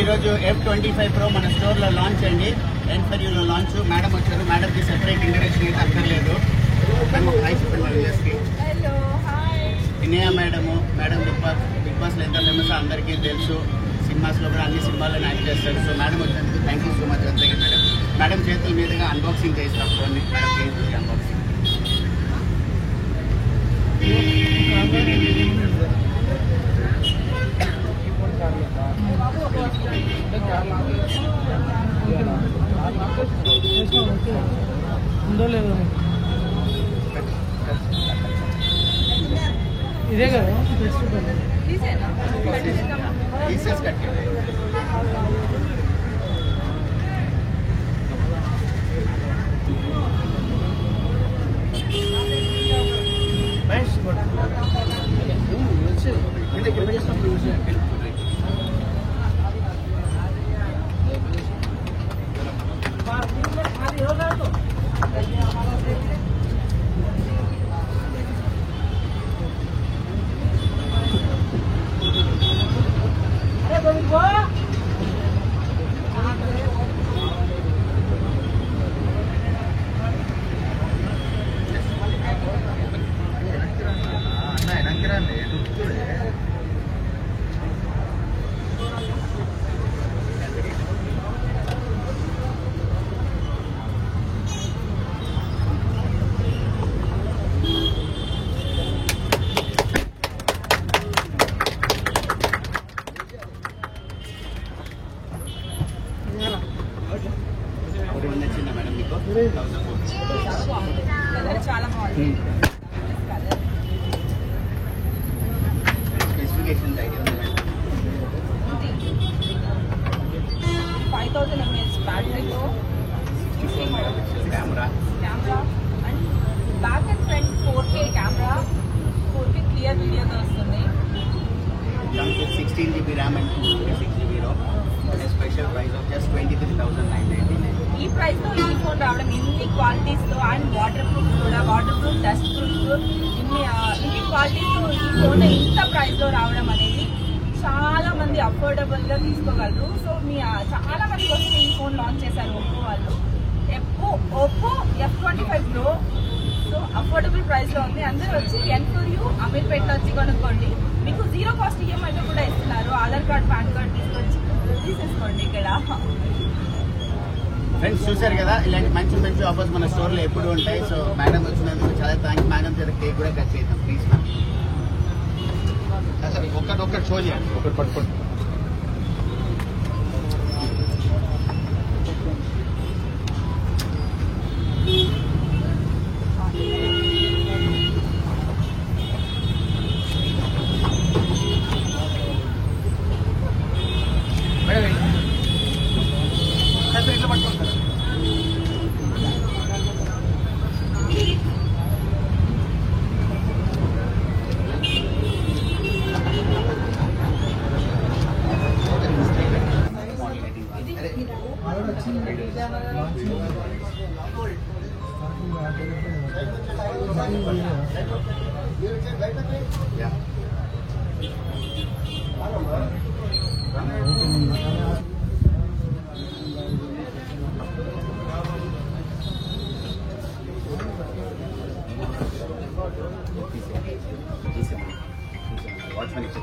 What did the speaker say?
ఈరోజు F25 Pro మన స్టోర్లో లాంచ్ అండి. ఎన్ఫర్యూలో లాంచ్. మేడం వచ్చారు. మేడంకి సెపరేట్ ఇంట్రడక్షన్ అయితే అక్కర్లేదు. Hello hi. వినయ మేడం బిగ్ బాస్లో ఎంత ఫేమస్ అందరికీ తెలుసు. సినిమాస్లో కూడా అన్ని సినిమాల్లో యాక్ట్ చేస్తారు. సో మేడం వచ్చినందుకు థ్యాంక్ యూ సో మచ్ అంతే మేడం. మేడం చేతుల మీదుగా అన్బాక్సింగ్ చేస్తాం ఫోన్ని. మేడం చేసి అన్బాక్సింగ్. ఉందో లేదో ఇదే కదా పీసెస్ కట్ నచ్చిందా మేడం మీకు? చాలా బాగుంది. Specifications idea 5000 mAh బ్యాటరీతో 64 megapixel camera and back and front 4K camera, 4K clear వీడియోతో వస్తుంది. 16 GB RAM and 256 GB ROM. Special price of just 23,999. ఈ ప్రైస్ తో ఈ ఫోన్ రావడం, ఇన్ని క్వాలిటీస్ తో అండ్ వాటర్ ప్రూఫ్ కూడా, వాటర్ ప్రూఫ్, డస్ట్ ప్రూఫ్, ఇన్ని క్వాలిటీస్ తో ఈ ఫోన్ ఇంత ప్రైస్ లో రావడం అనేది చాలా మంది అఫోర్డబుల్ గా తీసుకోగలరు. సో చాలా మంది వచ్చి ఈ ఫోన్ లాంచ్ చేశారు ఒప్పో వాళ్ళు. Oppo F25 Pro so affordable price లో ఉంది. అందరూ వచ్చి ఎన్ఫర్యూ అమీర్పేటలో వచ్చి కొనుక్కోండి. మీకు 0 కాస్ట్ EMI కూడా ఇస్తున్నారు. ఆధార్ కార్డ్, పాన్ కార్డ్ తీసుకొచ్చి తీసేసుకోండి. ఇక్కడ ఫ్రెండ్స్ చూసారు కదా, ఇలాంటి మంచి మంచి ఆఫర్స్ మన స్టోర్లో ఎప్పుడు ఉంటాయి. సో మేడం వచ్చినందుకు చాలా థ్యాంక్స్. మేడం చేత కేక్ కూడా కట్ చేద్దాం ప్లీజ్. ఒక్కటి షో చేయండి, ఒకటి పట్టుకోండి. ఇట్లా పట్టుకుంటారు. Yeah. Watchman is